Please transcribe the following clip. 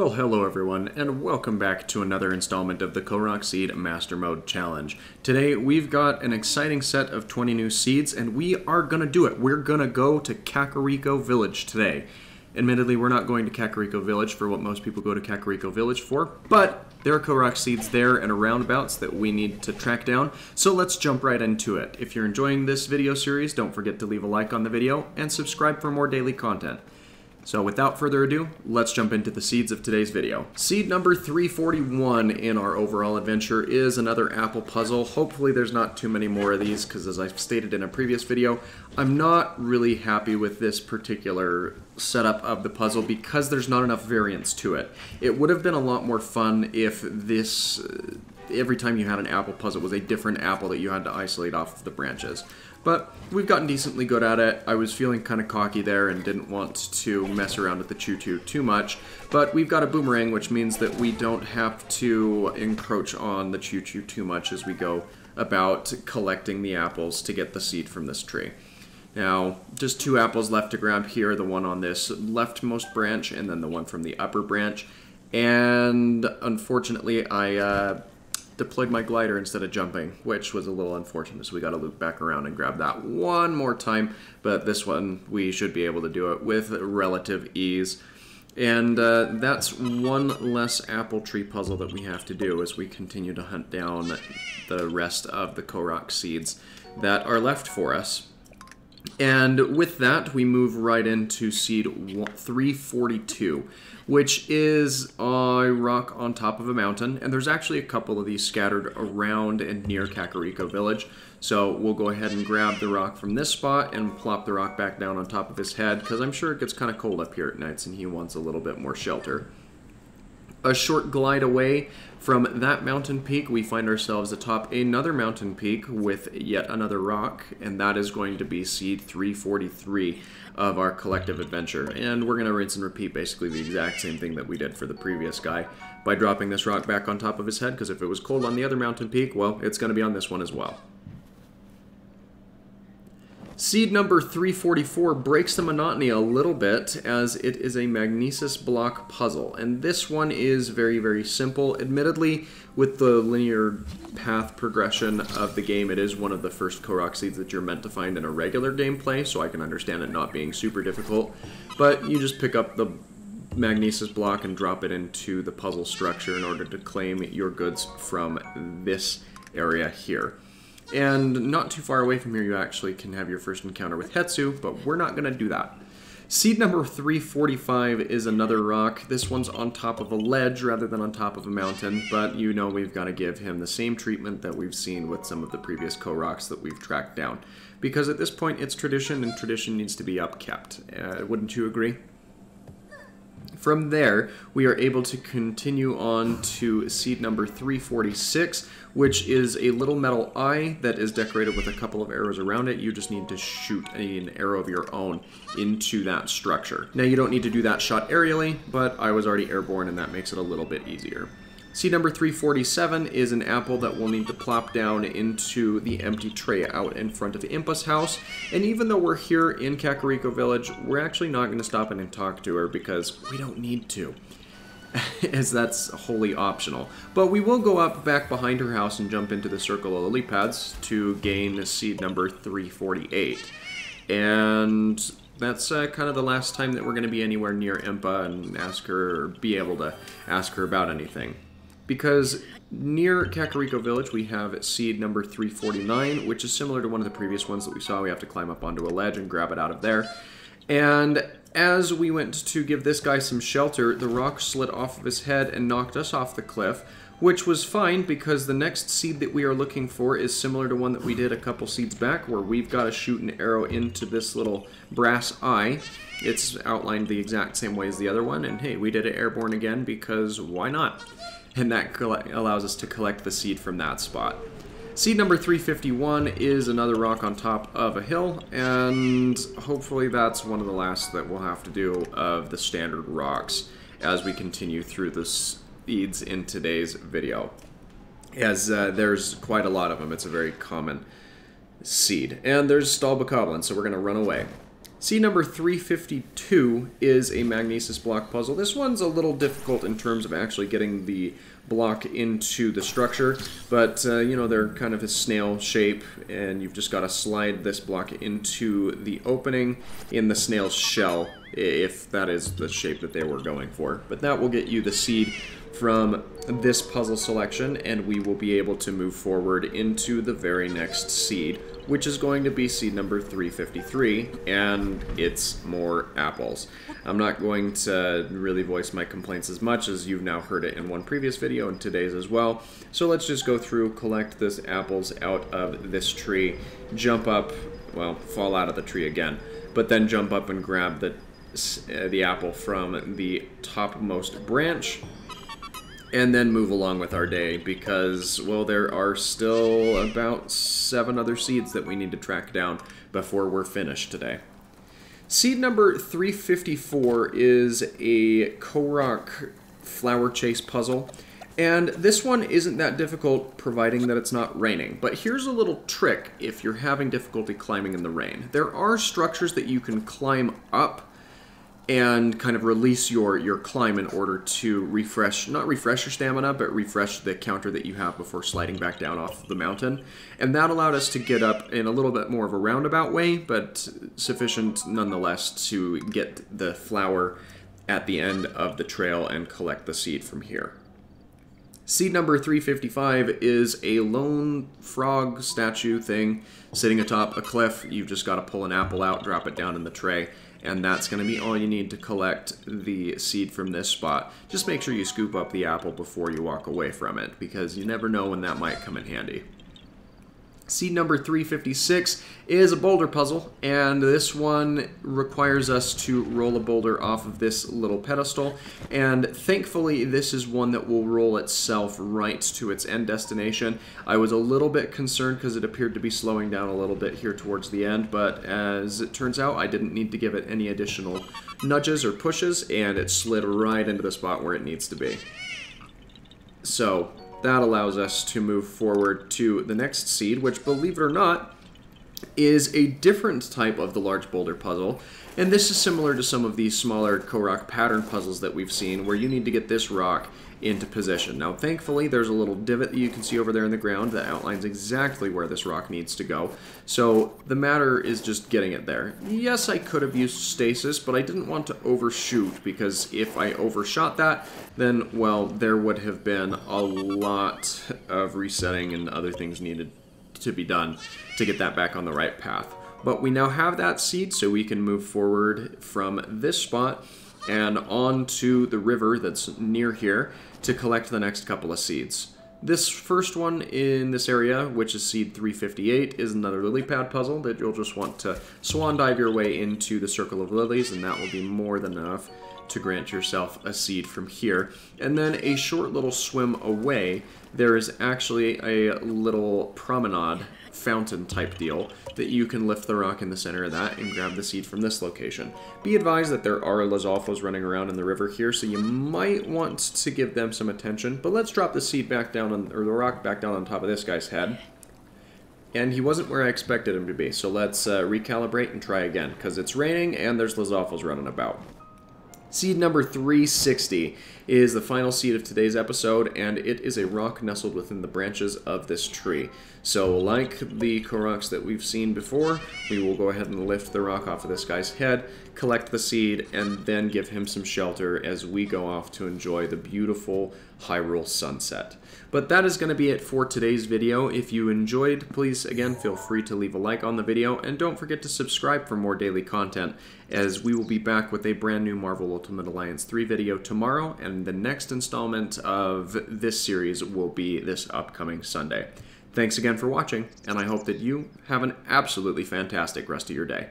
Well, hello everyone, and welcome back to another installment of the Korok Seed Master Mode Challenge. Today, we've got an exciting set of 20 new seeds, and we are gonna do it. We're gonna go to Kakariko Village today. Admittedly, we're not going to Kakariko Village for what most people go to Kakariko Village for, but there are Korok seeds there and roundabouts that we need to track down, so let's jump right into it. If you're enjoying this video series, don't forget to leave a like on the video and subscribe for more daily content. So without further ado, let's jump into the seeds of today's video. Seed number 341 in our overall adventure is another apple puzzle. Hopefully there's not too many more of these, because as I've stated in a previous video, I'm not really happy with this particular setup of the puzzle because there's not enough variance to it. It would have been a lot more fun if this, every time you had an apple puzzle, was a different apple that you had to isolate off of the branches. But we've gotten decently good at it. I was feeling kind of cocky there and didn't want to mess around with the choo-choo too much. But we've got a boomerang, which means that we don't have to encroach on the choo-choo too much as we go about collecting the apples to get the seed from this tree. Now, just two apples left to grab here, the one on this leftmost branch and then the one from the upper branch. And unfortunately, I deployed my glider instead of jumping, which was a little unfortunate, so we got to loop back around and grab that one more time, but this one we should be able to do it with relative ease. And that's one less apple tree puzzle that we have to do as we continue to hunt down the rest of the Korok seeds that are left for us. And with that, we move right into seed 342, which is a rock on top of a mountain. And there's actually a couple of these scattered around and near Kakariko Village. So we'll go ahead and grab the rock from this spot and plop the rock back down on top of his head, because I'm sure it gets kind of cold up here at nights and he wants a little bit more shelter. A short glide away from that mountain peak, we find ourselves atop another mountain peak with yet another rock, and that is going to be seed 343 of our collective adventure. And we're going to rinse and repeat basically the exact same thing that we did for the previous guy by dropping this rock back on top of his head, because if it was cold on the other mountain peak, well, it's going to be on this one as well. Seed number 344 breaks the monotony a little bit, as it is a magnesis block puzzle, and this one is very, very simple. Admittedly, with the linear path progression of the game, it is one of the first Korok seeds that you're meant to find in a regular gameplay, so I can understand it not being super difficult, but you just pick up the magnesis block and drop it into the puzzle structure in order to claim your goods from this area here. And not too far away from here, you actually can have your first encounter with Hetsu, but we're not going to do that. Seed number 345 is another rock. This one's on top of a ledge rather than on top of a mountain, but you know we've got to give him the same treatment that we've seen with some of the previous Koroks that we've tracked down. Because at this point, it's tradition, and tradition needs to be upkept. Wouldn't you agree? From there, we are able to continue on to seed number 346, which is a little metal eye that is decorated with a couple of arrows around it. You just need to shoot an arrow of your own into that structure. Now, you don't need to do that shot aerially, but I was already airborne, and that makes it a little bit easier. Seed number 347 is an apple that we'll need to plop down into the empty tray out in front of Impa's house. And even though we're here in Kakariko Village, we're actually not going to stop in and talk to her because we don't need to, as that's wholly optional. But we will go up back behind her house and jump into the circle of lily pads to gain seed number 348. And that's kind of the last time that we're going to be anywhere near Impa and ask her, or be able to ask her about anything. Because near Kakariko Village, we have seed number 349, which is similar to one of the previous ones that we saw. We have to climb up onto a ledge and grab it out of there. And as we went to give this guy some shelter, the rock slid off of his head and knocked us off the cliff, which was fine because the next seed that we are looking for is similar to one that we did a couple seeds back, where we've got to shoot an arrow into this little brass eye. It's outlined the exact same way as the other one, and hey, we did it airborne again because why not? And that allows us to collect the seed from that spot. Seed number 351 is another rock on top of a hill, and hopefully that's one of the last that we'll have to do of the standard rocks as we continue through the seeds in today's video, as there's quite a lot of them. It's a very common seed. And there's Stalbokoblin, so we're going to run away. Seed number 352 is a magnesis block puzzle. This one's a little difficult in terms of actually getting the block into the structure, but you know, they're kind of a snail shape, and you've just got to slide this block into the opening in the snail's shell, if that is the shape that they were going for. But that will get you the seed from this puzzle selection, and we will be able to move forward into the very next seed, which is going to be seed number 353, and it's more apples. I'm not going to really voice my complaints as much, as you've now heard it in one previous video and today's as well. So let's just go through, collect this apples out of this tree, jump up, well, fall out of the tree again, but then jump up and grab the apple from the topmost branch, and then move along with our day, because, well, there are still about 7 other seeds that we need to track down before we're finished today. Seed number 354 is a Korok flower chase puzzle, and this one isn't that difficult, providing that it's not raining. But here's a little trick if you're having difficulty climbing in the rain. There are structures that you can climb up and kind of release your climb in order to refresh, not refresh your stamina, but refresh the counter that you have before sliding back down off the mountain. And that allowed us to get up in a little bit more of a roundabout way, but sufficient nonetheless to get the flower at the end of the trail and collect the seed from here. Seed number 355 is a lone frog statue thing sitting atop a cliff. You've just got to pull an apple out, drop it down in the tray, and that's going to be all you need to collect the seed from this spot. Just make sure you scoop up the apple before you walk away from it, because you never know when that might come in handy. Seed number 356 is a boulder puzzle, and this one requires us to roll a boulder off of this little pedestal, and thankfully this is one that will roll itself right to its end destination. I was a little bit concerned because it appeared to be slowing down a little bit here towards the end, but as it turns out, I didn't need to give it any additional nudges or pushes, and it slid right into the spot where it needs to be. So that allows us to move forward to the next seed, which, believe it or not, is a different type of the large boulder puzzle. And this is similar to some of these smaller Korok pattern puzzles that we've seen, where you need to get this rock into position. Now, thankfully, there's a little divot that you can see over there in the ground that outlines exactly where this rock needs to go. So the matter is just getting it there. Yes, I could have used stasis, but I didn't want to overshoot, because if I overshot that, then, well, there would have been a lot of resetting and other things needed to be done to get that back on the right path. But we now have that seed, so we can move forward from this spot and on to the river that's near here to collect the next couple of seeds. This first one in this area, which is seed 358, is another lily pad puzzle that you'll just want to swan dive your way into the circle of lilies, and that will be more than enough to grant yourself a seed from here. And then a short little swim away, there is actually a little promenade fountain type deal that you can lift the rock in the center of that and grab the seed from this location. Be advised that there are Lizalfos running around in the river here, so you might want to give them some attention. But let's drop the seed back down on, or the rock back down on top of this guy's head. And he wasn't where I expected him to be, so let's recalibrate and try again, because it's raining and there's Lizalfos running about. Seed number 360 is the final seed of today's episode, and it is a rock nestled within the branches of this tree. So like the Koroks that we've seen before, we will go ahead and lift the rock off of this guy's head, collect the seed, and then give him some shelter as we go off to enjoy the beautiful Hyrule sunset. But that is going to be it for today's video. If you enjoyed, please, again, feel free to leave a like on the video, and don't forget to subscribe for more daily content, as we will be back with a brand new Marvel Ultimate Alliance 3 video tomorrow, and the next installment of this series will be this upcoming Sunday. Thanks again for watching, and I hope that you have an absolutely fantastic rest of your day.